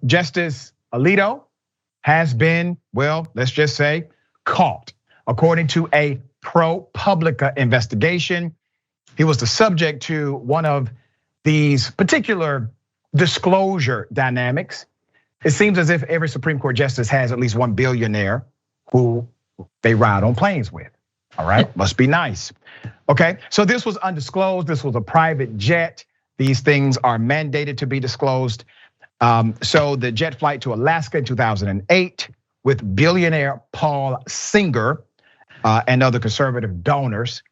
Justice Alito has been, well, let's just say, caught. According to a ProPublica investigation, he was the subject to one of these particular disclosure dynamics. It seems as if every Supreme Court justice has at least one billionaire who they ride on planes with. All right, must be nice. Okay, so this was undisclosed. This was a private jet. These things are mandated to be disclosed. So the jet flight to Alaska in 2008 with billionaire Paul Singer and other conservative donors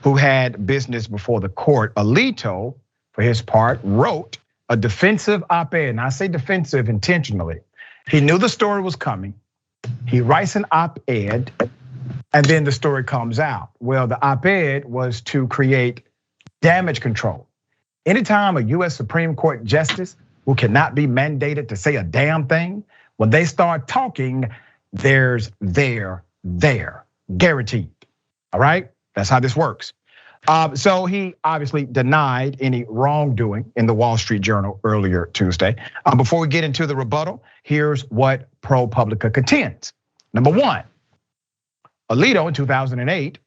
who had business before the court. Alito, for his part, wrote a defensive op-ed, and I say defensive intentionally. He knew the story was coming. He writes an op-ed, and then the story comes out. Well, the op-ed was to create damage control. Anytime a US Supreme Court justice who cannot be mandated to say a damn thing, when they start talking, there's there, guaranteed. All right, that's how this works. So he obviously denied any wrongdoing in the Wall Street Journal earlier Tuesday. Before we get into the rebuttal, here's what ProPublica contends. Number one, Alito in 2008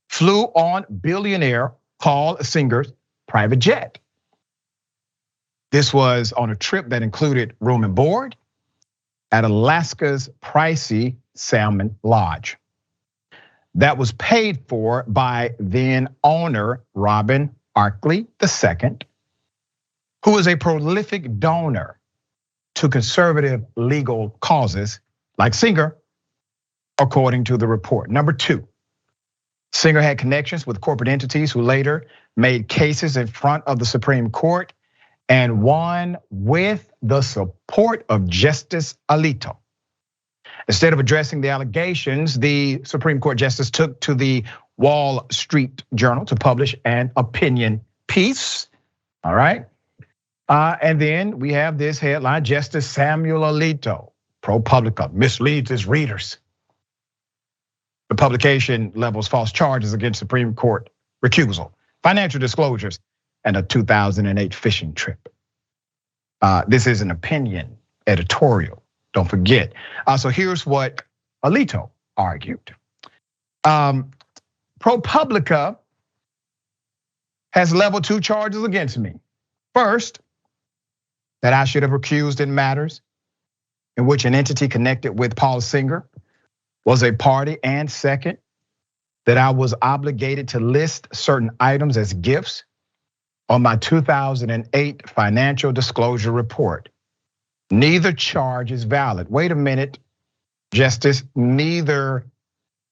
flew on billionaire Paul Singer's private jet. This was on a trip that included room and board at Alaska's pricey Salmon Lodge. That was paid for by then owner Robin Arkley II, who is a prolific donor to conservative legal causes like Singer, according to the report. Number two, Singer had connections with corporate entities who later made cases in front of the Supreme Court and won with the support of Justice Alito. Instead of addressing the allegations, the Supreme Court justice took to the Wall Street Journal to publish an opinion piece, all right? And then we have this headline, Justice Samuel Alito, ProPublica, misleads his readers. The publication levels false charges against Supreme Court recusal, financial disclosures, and a 2008 fishing trip. This is an opinion editorial, don't forget. So here's what Alito argued. ProPublica has leveled two charges against me. First, that I should have recused in matters in which an entity connected with Paul Singer was a party, and second, that I was obligated to list certain items as gifts on my 2008 financial disclosure report. Neither charge is valid. Wait a minute, Justice, neither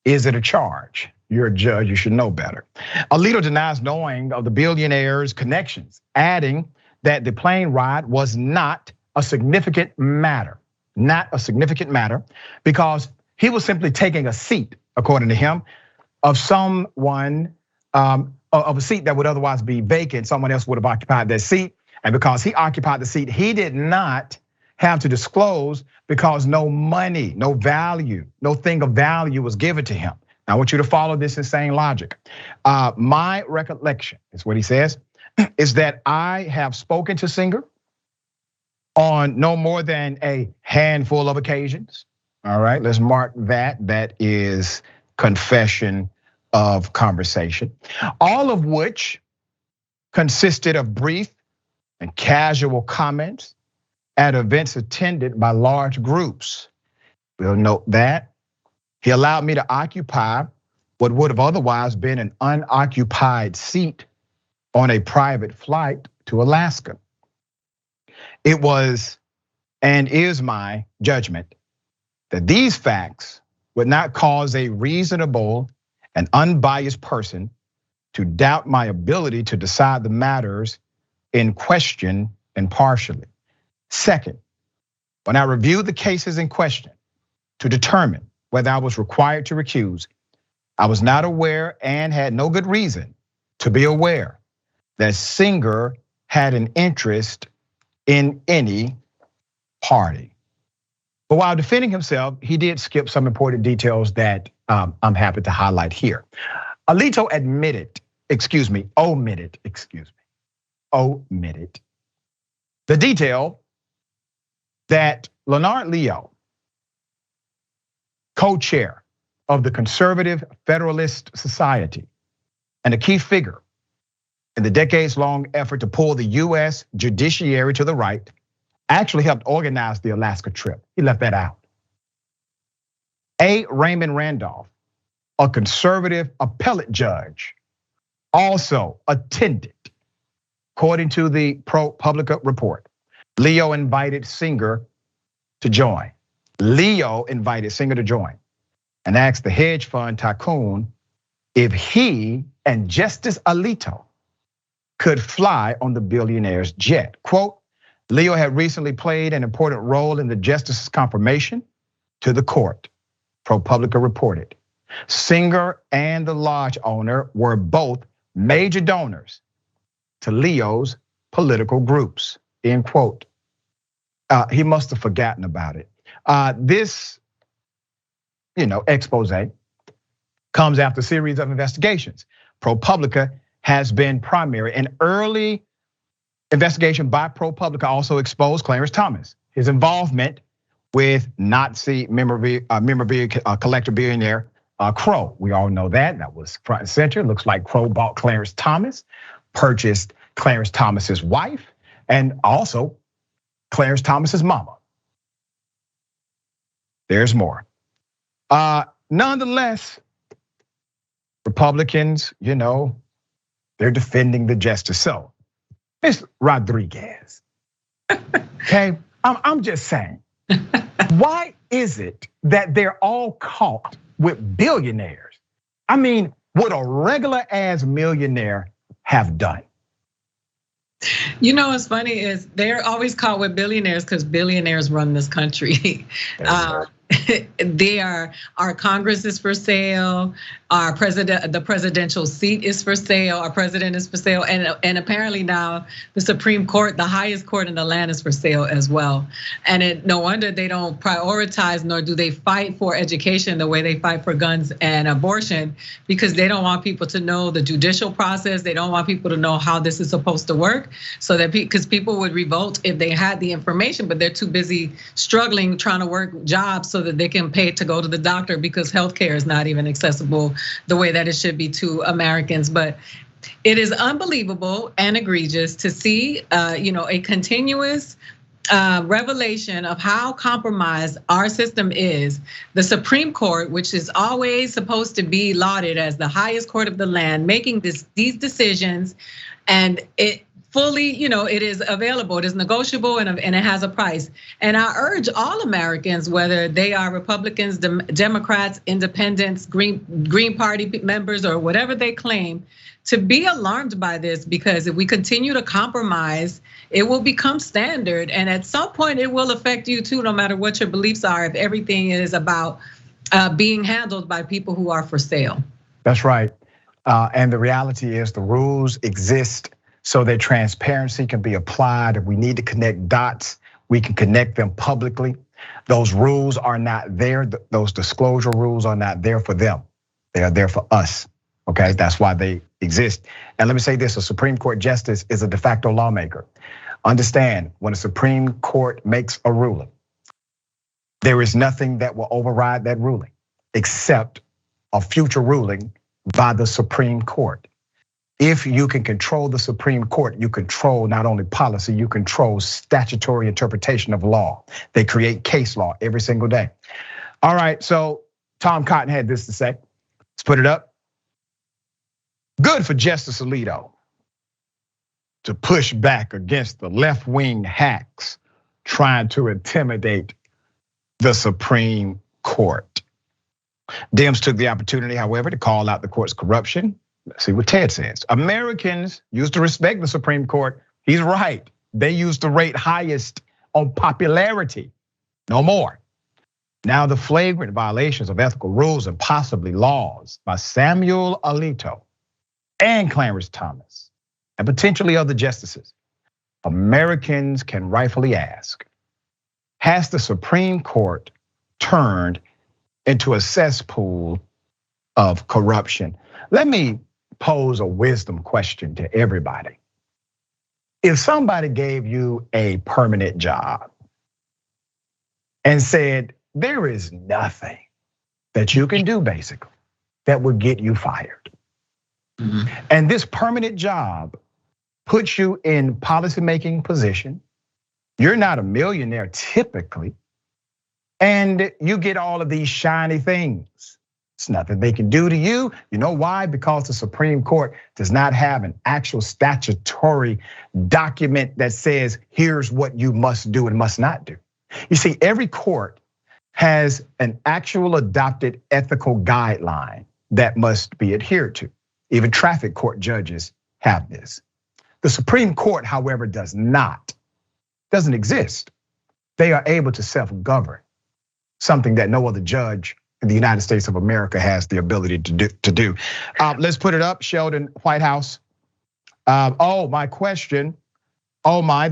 is it a charge. You're a judge, you should know better. Alito denies knowing of the billionaire's connections, adding that the plane ride was not a significant matter, because he was simply taking a seat, according to him, of someone, of a seat that would otherwise be vacant. Someone else would have occupied that seat. And because he occupied the seat, he did not have to disclose because no money, no value, no thing of value was given to him. Now, I want you to follow this insane logic. My recollection is what he says, is that I have spoken to Singer on no more than a handful of occasions. All right, let's mark that. That is confession of conversation. All of which consisted of brief and casual comments at events attended by large groups. We'll note that. He allowed me to occupy what would have otherwise been an unoccupied seat on a private flight to Alaska. It was and is my judgment that these facts would not cause a reasonable and unbiased person to doubt my ability to decide the matters in question impartially. Second, when I reviewed the cases in question to determine whether I was required to recuse, I was not aware and had no good reason to be aware that Singer had an interest in any party. But while defending himself, he did skip some important details that I'm happy to highlight here. Alito omitted the detail that Leonard Leo, co-chair of the Conservative Federalist Society and a key figure in the decades-long effort to pull the US judiciary to the right, actually helped organize the Alaska trip. He left that out. A. Raymond Randolph, a conservative appellate judge, also attended. According to the ProPublica report, Leo invited Singer to join. Leo invited Singer to join and asked the hedge fund tycoon if he and Justice Alito could fly on the billionaire's jet. Quote, Leo had recently played an important role in the justice's confirmation to the court, ProPublica reported. Singer and the lodge owner were both major donors to Leo's political groups, end quote. He must have forgotten about it. This, expose comes after a series of investigations. ProPublica has been primary. An early investigation by ProPublica also exposed Clarence Thomas, his involvement with Nazi memorabilia collector billionaire Crow. We all know that. That was front and center. Looks like Crow bought Clarence Thomas, purchased Clarence Thomas's wife, and also Clarence Thomas's mama. There's more. Nonetheless, Republicans, they're defending the justice. So, Ms. Rodriguez, okay, I'm just saying, why is it that they're all caught with billionaires? I mean, what a regular ass millionaire have done? What's funny is they're always caught with billionaires because billionaires run this country. Our Congress is for sale, the presidential seat is for sale, our president is for sale, and apparently now the Supreme Court, the highest court in the land, is for sale as well. And no wonder they don't prioritize nor do they fight for education the way they fight for guns and abortion, because they don't want people to know the judicial process. They don't want people to know how this is supposed to work, so that because people would revolt if they had the information, but they're too busy struggling trying to work jobs so that they can pay to go to the doctor, because healthcare is not even accessible the way that it should be to Americans. But it is unbelievable and egregious to see, a continuous revelation of how compromised our system is. The Supreme Court, which is always supposed to be lauded as the highest court of the land, making these decisions, and it fully, it is available, it is negotiable, and it has a price. And I urge all Americans, whether they are Republicans, Democrats, Independents, Green Party members, or whatever they claim, to be alarmed by this, because if we continue to compromise, it will become standard. And at some point it will affect you too, no matter what your beliefs are, if everything is about being handled by people who are for sale. That's right. And the reality is the rules exist so that transparency can be applied. If we need to connect dots, we can connect them publicly. Those rules are not there. Those disclosure rules are not there for them. They are there for us, okay? That's why they exist. And let me say this, a Supreme Court justice is a de facto lawmaker. Understand, when a Supreme Court makes a ruling, there is nothing that will override that ruling except a future ruling by the Supreme Court. If you can control the Supreme Court, you control not only policy, you control statutory interpretation of law. They create case law every single day. All right, so Tom Cotton had this to say. Let's put it up. Good for Justice Alito to push back against the left-wing hacks trying to intimidate the Supreme Court. Dems took the opportunity, however, to call out the court's corruption. Let's see what Ted says. Americans used to respect the Supreme Court. He's right. They used to rate highest on popularity. No more. Now the flagrant violations of ethical rules and possibly laws by Samuel Alito and Clarence Thomas and potentially other justices, Americans can rightfully ask, has the Supreme Court turned into a cesspool of corruption? Let me pose a wisdom question to everybody. If somebody gave you a permanent job, and said, there is nothing that you can do basically that would get you fired. And this permanent job puts you in policymaking position. You're not a millionaire typically, and you get all of these shiny things. It's nothing they can do to you. You know why? Because the Supreme Court does not have an actual statutory document that says, here's what you must do and must not do. You see, every court has an actual adopted ethical guideline that must be adhered to. Even traffic court judges have this. The Supreme Court, however, doesn't exist. They are able to self-govern, something that no other judge in the United States of America has the ability to do. Let's put it up, Sheldon Whitehouse. The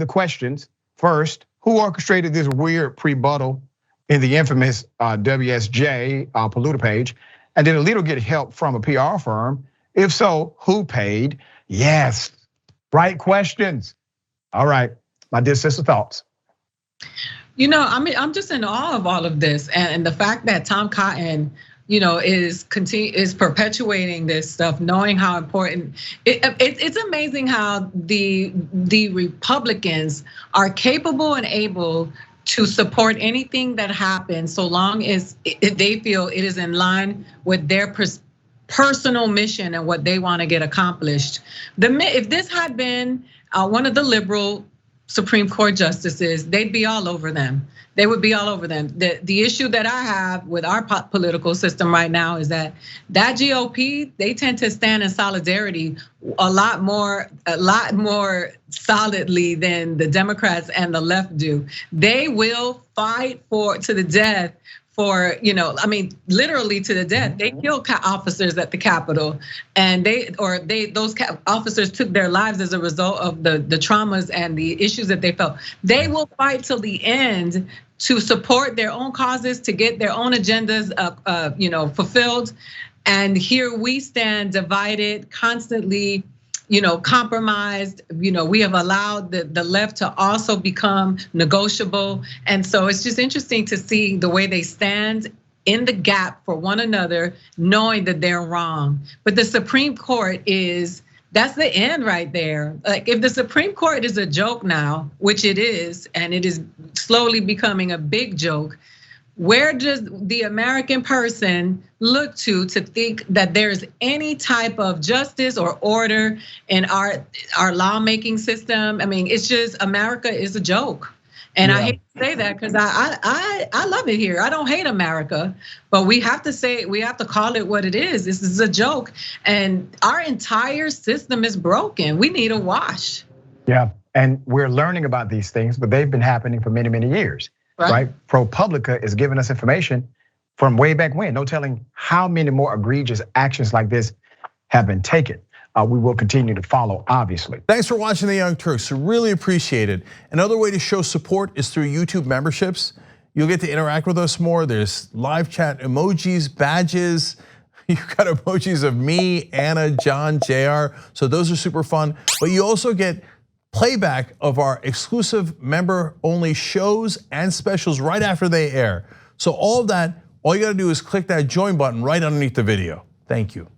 questions. First, who orchestrated this weird pre-buttal in the infamous WSJ polluter page? And did Alito get help from a PR firm? If so, who paid? Yes, right questions. All right, my dear sister, thoughts? You know, I mean, I'm just in awe of all of this, and the fact that Tom Cotton, is perpetuating this stuff, knowing how important. It's amazing how the Republicans are capable and able to support anything that happens, so long as they feel it is in line with their personal mission and what they want to get accomplished. If this had been one of the liberal Supreme Court justices, they'd be all over them. They would be all over them. The issue that I have with our political system right now is that GOP, they tend to stand in solidarity a lot more solidly than the Democrats and the left do. They will fight to the death for, literally to the death. They killed officers at the Capitol, and those officers took their lives as a result of the traumas and the issues that they felt. They will fight till the end to support their own causes, to get their own agendas, fulfilled. And here we stand divided, constantly, compromised. We have allowed the left to also become negotiable. And so it's just interesting to see the way they stand in the gap for one another, knowing that they're wrong. But the Supreme Court that's the end right there. Like, if the Supreme Court is a joke now, which it is, and it is slowly becoming a big joke, where does the American person look to think that there's any type of justice or order in our lawmaking system? I mean, it's just, America is a joke. And I hate to say that because I love it here. I don't hate America, but we have to call it what it is. This is a joke, and our entire system is broken. We need a wash. Yeah, and we're learning about these things, but they've been happening for many, many years. Right? ProPublica is giving us information from way back when. No telling how many more egregious actions like this have been taken. We will continue to follow, obviously. Thanks for watching The Young Turks. Really appreciate it. Another way to show support is through YouTube memberships. You'll get to interact with us more. There's live chat emojis, badges. You've got emojis of me, Anna, John, JR. So those are super fun. But you also get playback of our exclusive member-only shows and specials right after they air. So all of that, all you gotta do is click that join button right underneath the video. Thank you.